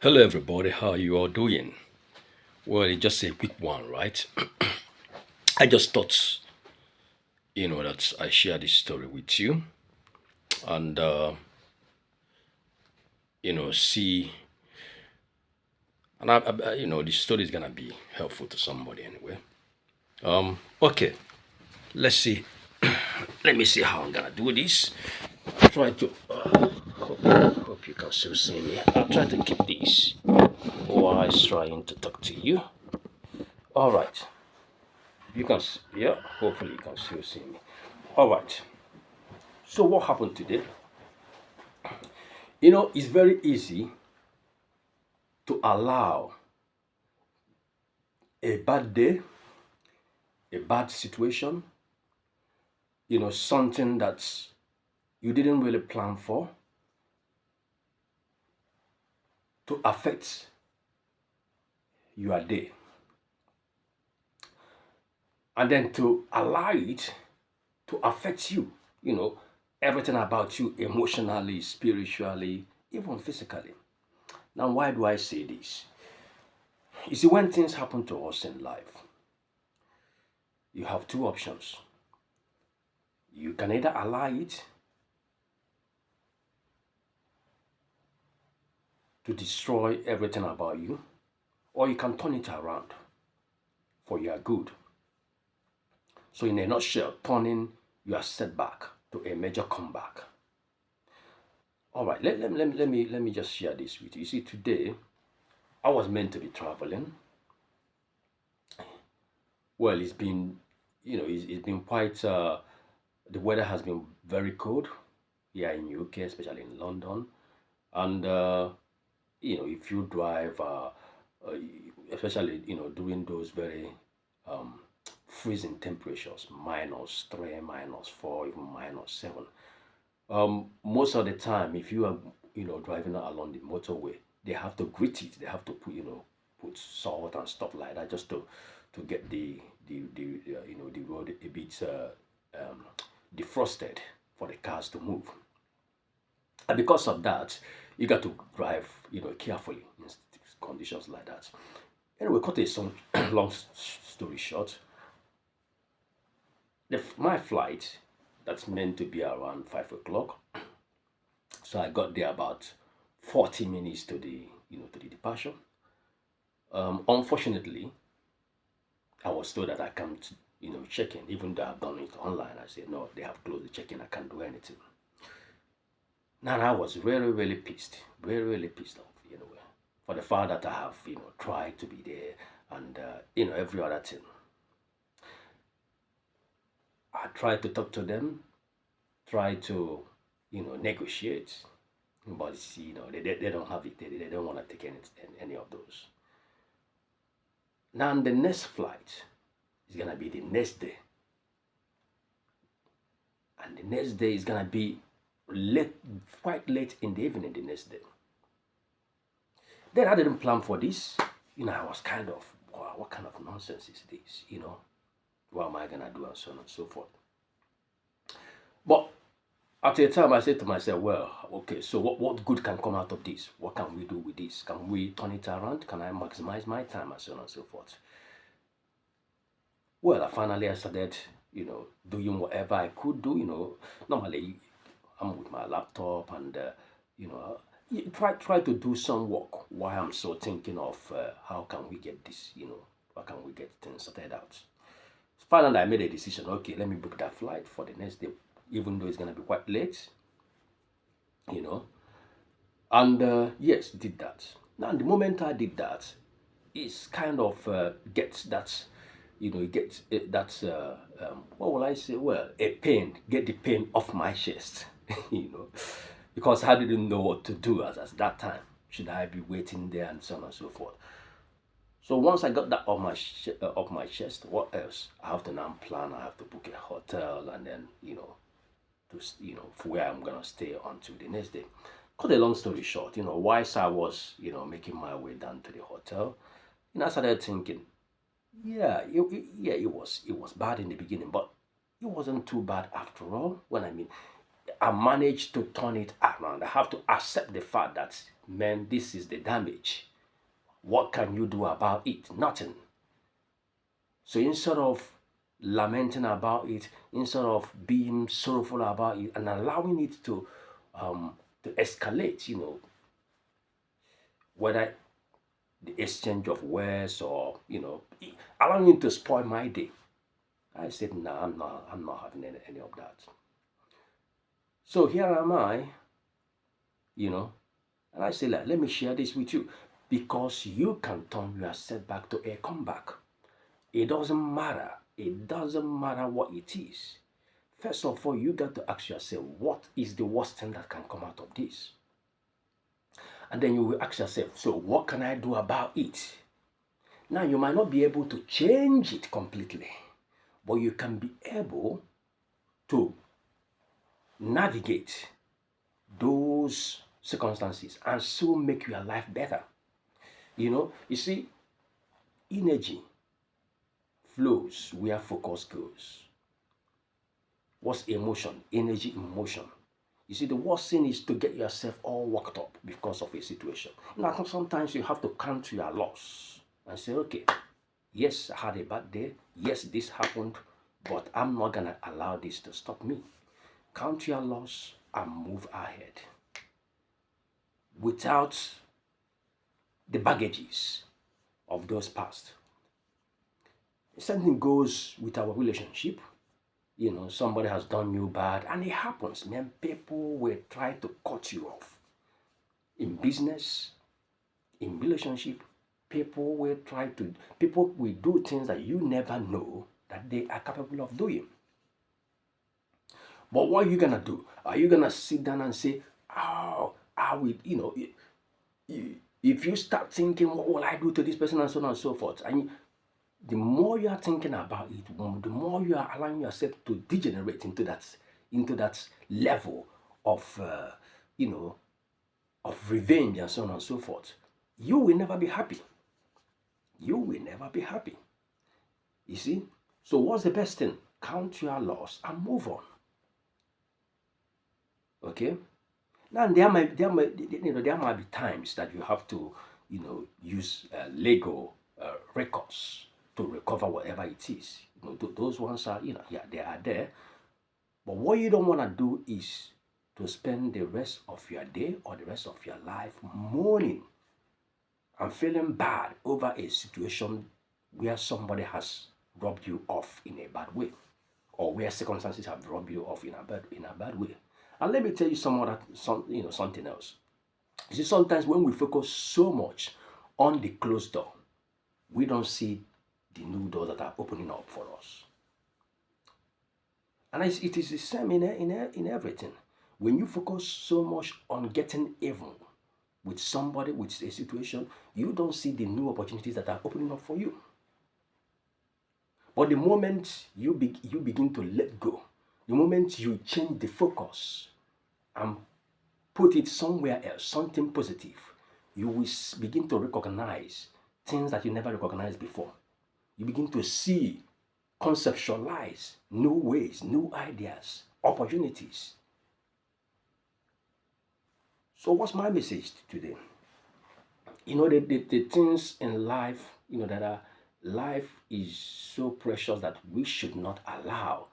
Hello, everybody. How are you all doing? Well, it's just a quick one, right? I just thought, that I share this story with you and, see, and the story is gonna be helpful to somebody anyway. Okay, let's see. Let me see how I'm gonna do this. Try to. Hope you can still see me. I'll try to keep this while I'm trying to talk to you. All right. You can. Yeah. Hopefully, you can still see me. All right. So what happened today? It's very easy to allow a bad day, a bad situation, something that you didn't really plan for to affect your day. And then to allow it to affect you, you know, everything about you emotionally, spiritually, even physically. Now, why do I say this? You see, when things happen to us in life, you have two options. You can either allow it to destroy everything about you, or you can turn it around for your good. So, in a nutshell, turning your setback to a major comeback. All right, let me just share this with you. You see, today I was meant to be traveling. Well, it's been quite. The weather has been very cold here in UK, especially in London, and if you drive, uh, especially during those very um, freezing temperatures, -3, -4, even -7. Most of the time, if you are driving along the motorway, they have to grit it. They have to put salt and stuff like that just to get the road a bit um, defrosted for the cars to move. And because of that, you got to drive carefully in conditions like that. Anyway, cut a long story short, my flight that's meant to be around 5 o'clock. So I got there about 40 minutes to the departure. Unfortunately, I was told that I can't check in, even though I've done it online. I said no, they have closed the check-in. I can't do anything. Now I was really really pissed, really really pissed off, for the fact that I have tried to be there and every other thing. I tried to talk to them, try to negotiate, but they don't have it. They don't want to take any of those. Now the next flight is gonna be the next day, and the next day is gonna be late, quite late in the evening. The next day. Then I didn't plan for this. I was kind of, wow, what kind of nonsense is this? What am I gonna do, and so on and so forth. But at a time, I said to myself, well, okay, so what good can come out of this? What can we do with this? Can we turn it around? Can I maximize my time, and so on and so forth? Well, I started, doing whatever I could do. Normally I'm with my laptop and, try to do some work while I'm so thinking of how can we get this, how can we get things sorted out. Finally, I made a decision. Okay, let me book that flight for the next day, even though it's gonna be quite late, you know. And yes, did that. Now, the moment I did that, it's kind of gets that, it gets that's what will I say? Well, a pain, get the pain off my chest, you know, because I didn't know what to do at that time. Should I be waiting there and so on and so forth? So once I got that off my chest, what else? I have to now plan. I have to book a hotel and then for where I'm gonna stay until the next day. Cut a long story short, whilst I was making my way down to the hotel, I started thinking, yeah, it was bad in the beginning, but it wasn't too bad after all. When I mean, I managed to turn it around. I have to accept the fact that man, this is the damage. What can you do about it? Nothing. So instead of lamenting about it, instead of being sorrowful about it and allowing it to escalate, whether the exchange of words or allowing it to spoil my day, I said, no, I'm not having any of that. So here am I, and I say, let me share this with you because you can turn your setback to a comeback. It doesn't matter. It doesn't matter what it is. First of all, you got to ask yourself, what is the worst thing that can come out of this? And then you will ask yourself, so what can I do about it? Now, you might not be able to change it completely, but you can be able to navigate those circumstances and so make your life better. You see, energy flows where focus goes. What's emotion? Energy in motion. You see, the worst thing is to get yourself all worked up because of a situation. Now, sometimes you have to count your loss and say, okay, yes, I had a bad day. Yes, this happened, but I'm not going to allow this to stop me. Count your loss and move ahead without the baggages of those past. Something goes with our relationship. Somebody has done you bad, and it happens, man. People will try to cut you off. In business, in relationship, people will do things that you never know that they are capable of doing. But what are you gonna do? Are you gonna sit down and say, oh, I will, if you start thinking, what will I do to this person, and so on and so forth, and the more you are thinking about it, the more you are allowing yourself to degenerate into that level of, of revenge and so on and so forth. You will never be happy. You will never be happy. You see? So what's the best thing? Count your loss and move on. Okay? Now there might be times that you have to, use Lego records to recover whatever it is. Those ones are, they are there. But what you don't want to do is to spend the rest of your day or the rest of your life mourning and feeling bad over a situation where somebody has robbed you off in a bad way, or where circumstances have robbed you off in a bad way. And let me tell you something else. You see, sometimes when we focus so much on the closed door, we don't see the new doors that are opening up for us. And it is the same in everything. When you focus so much on getting even with somebody, with a situation, you don't see the new opportunities that are opening up for you. But the moment you begin to let go, the moment you change the focus and put it somewhere else, something positive, you will begin to recognize things that you never recognized before. You begin to see, conceptualize new ways, new ideas, opportunities. So what's my message today? The things in life, life is so precious that we should not allow,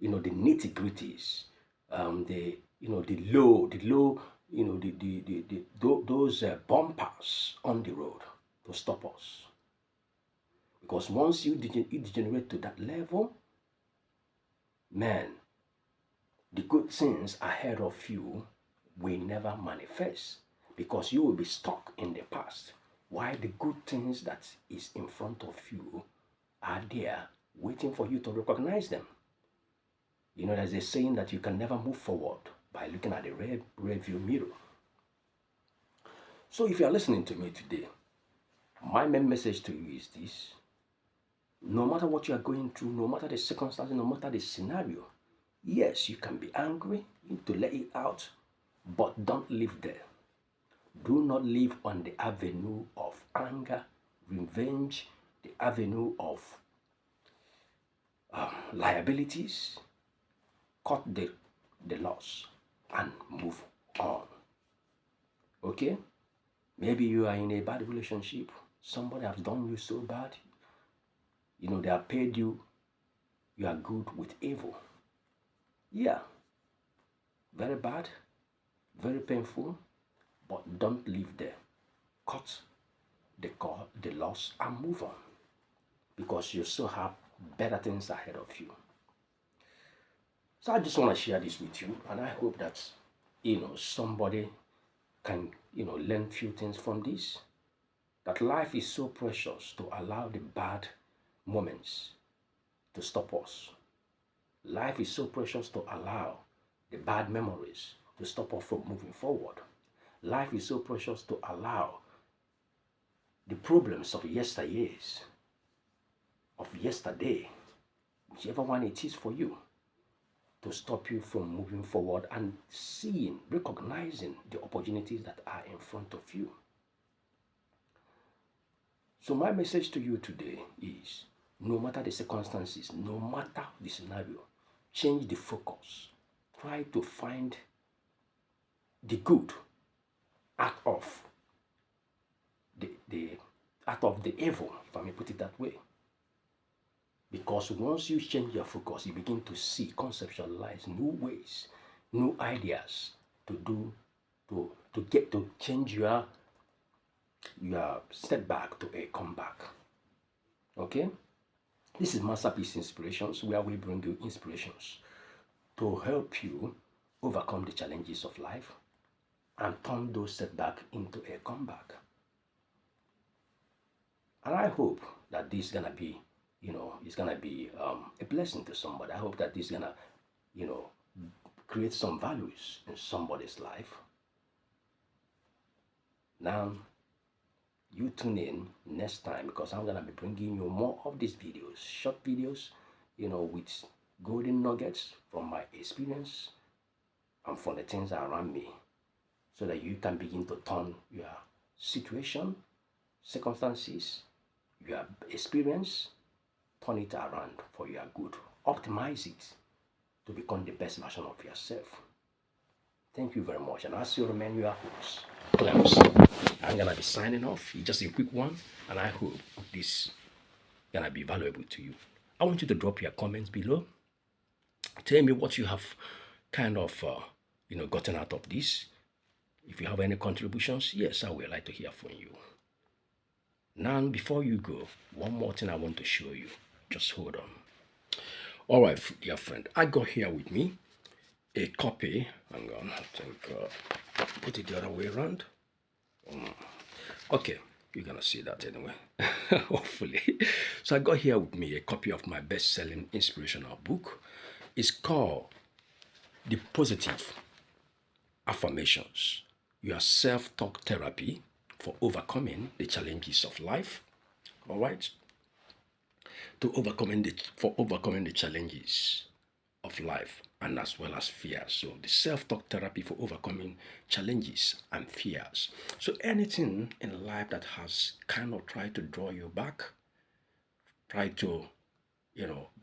the nitty-gritties, the low, those bumpers on the road to stop us. Because once you degenerate to that level, man, the good things ahead of you will never manifest because you will be stuck in the past. While the good things that is in front of you are there waiting for you to recognize them. There's a saying that you can never move forward by looking at the rear view mirror. So if you are listening to me today, my main message to you is this. No matter what you are going through, no matter the circumstances, no matter the scenario, yes, you can be angry, you need to let it out, but don't live there. Do not live on the avenue of anger, revenge, the avenue of liabilities. Cut the loss and move on. Okay? Maybe you are in a bad relationship. Somebody has done you so bad. They have paid you. You are good with evil. Yeah, very bad, very painful, but don't live there. Cut the loss and move on because you still have better things ahead of you. So I just want to share this with you, and I hope that somebody can learn few things from this. That life is so precious to allow the bad moments to stop us. Life is so precious to allow the bad memories to stop us from moving forward. Life is so precious to allow the problems of yesteryears, of yesterday, whichever one it is for you, to stop you from moving forward and seeing, recognizing the opportunities that are in front of you. So my message to you today is, no matter the circumstances, no matter the scenario, change the focus. Try to find the good out of the out of the evil, if I may put it that way. Because once you change your focus, you begin to see, conceptualize new ways, new ideas to do, to get to change your setback to a comeback. Okay? This is Masterpiece Inspirations, where we bring you inspirations to help you overcome the challenges of life and turn those setbacks into a comeback. And I hope that this is gonna be, it's gonna be a blessing to somebody. I hope that this is gonna, create some values in somebody's life. Now, you tune in next time because I'm gonna be bringing you more of these videos, short videos, with golden nuggets from my experience and from the things around me, so that you can begin to turn your situation, circumstances, your experience, turn it around for your good. Optimize it to become the best version of yourself. Thank you very much. And I still remain your host, Clems. I'm gonna be signing off. It's just a quick one, and I hope this gonna be valuable to you. I want you to drop your comments below. Tell me what you have kind of gotten out of this. If you have any contributions, yes, I would like to hear from you. Now, before you go, one more thing I want to show you. Just hold on. All right, dear friend, I got here with me a copy. Hang on, I think put it the other way around. Okay, you're gonna see that anyway, hopefully. So I got here with me a copy of my best-selling inspirational book. It's called The Positive Affirmations, Your Self-Talk Therapy for Overcoming the Challenges of Life. All right, for overcoming the challenges of life and as well as fears. So the self-talk therapy for overcoming challenges and fears. So anything in life that has kind of tried to draw you back, try to,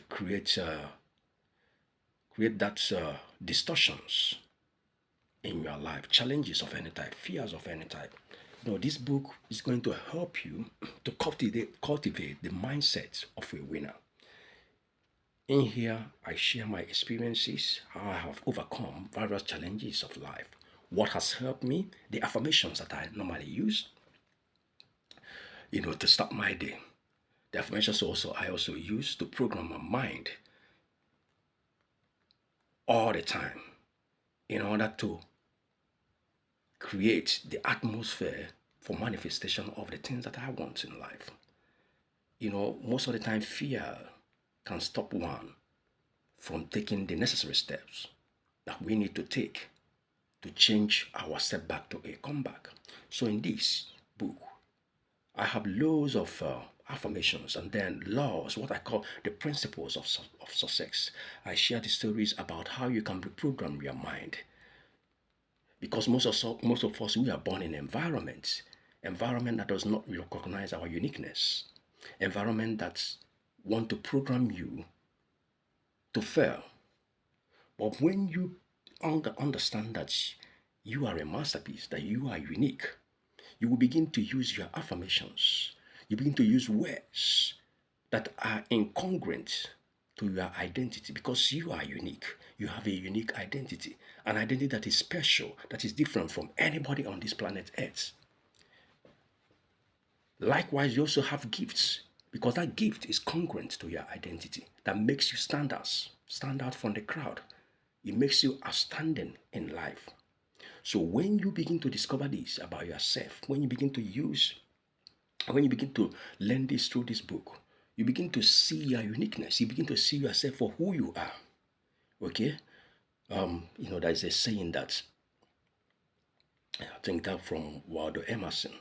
create that distortions in your life, challenges of any type, fears of any type. This book is going to help you to cultivate the mindset of a winner. In here, I share my experiences, how I have overcome various challenges of life, what has helped me, the affirmations that I normally use, to start my day. The affirmations I also use to program my mind all the time in order to create the atmosphere for manifestation of the things that I want in life. Most of the time, fear can stop one from taking the necessary steps that we need to take to change our setback to a comeback. So in this book, I have loads of affirmations and then laws, what I call the principles of success. I share the stories about how you can reprogram your mind. Because most of us, we are born in environment that does not recognize our uniqueness, environment that want to program you to fail. But when you understand that you are a masterpiece, that you are unique, you will begin to use your affirmations. You begin to use words that are incongruent to your identity because you are unique. You have a unique identity, an identity that is special, that is different from anybody on this planet Earth. Likewise, you also have gifts because that gift is congruent to your identity that makes you stand out from the crowd. It makes you outstanding in life. So when you begin to discover this about yourself, when you begin to learn this through this book, you begin to see your uniqueness. You begin to see yourself for who you are. Okay? There's a saying that I think that from Waldo Emerson,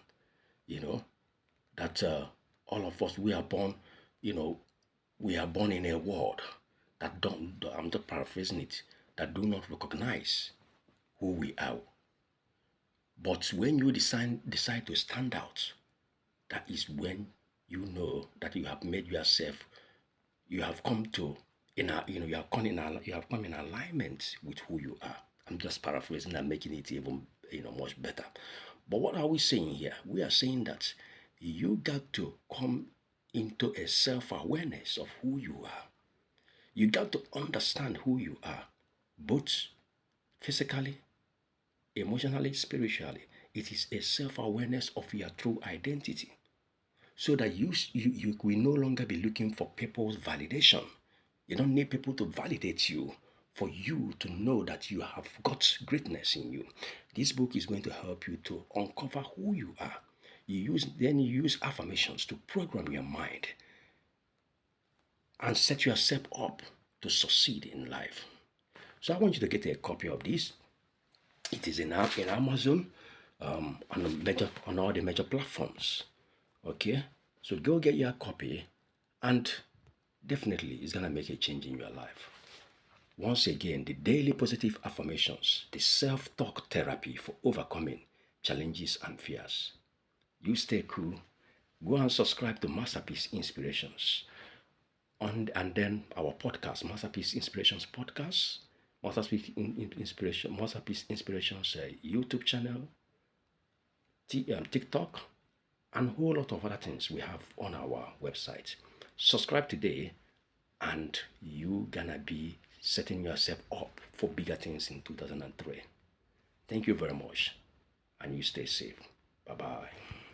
you know, that all of us, we are born in a world that don't, I'm just paraphrasing it, that do not recognize who we are. But when you decide to stand out, that is when you know that you have made yourself, you have come to you have come in alignment with who you are. I'm just paraphrasing and making it even much better. But what are we saying here? We are saying that you got to come into a self-awareness of who you are. You got to understand who you are, both physically, emotionally, spiritually. It is a self-awareness of your true identity, so that you will no longer be looking for people's validation. You don't need people to validate you for you to know that you have got greatness in you. This book is going to help you to uncover who you are. You use affirmations to program your mind and set yourself up to succeed in life. So I want you to get a copy of this. It is in Amazon, on all the major platforms. Okay, so go get your copy, and definitely it's gonna make a change in your life. Once again, the daily positive affirmations, the self-talk therapy for overcoming challenges and fears. You stay cool. Go and subscribe to Masterpiece Inspirations. And then our podcast, Masterpiece Inspirations Podcast, Masterpiece Inspirations YouTube channel, TikTok, and a whole lot of other things we have on our website. Subscribe today, and you gonna be setting yourself up for bigger things in 2003. Thank you very much, and you stay safe. Bye-bye.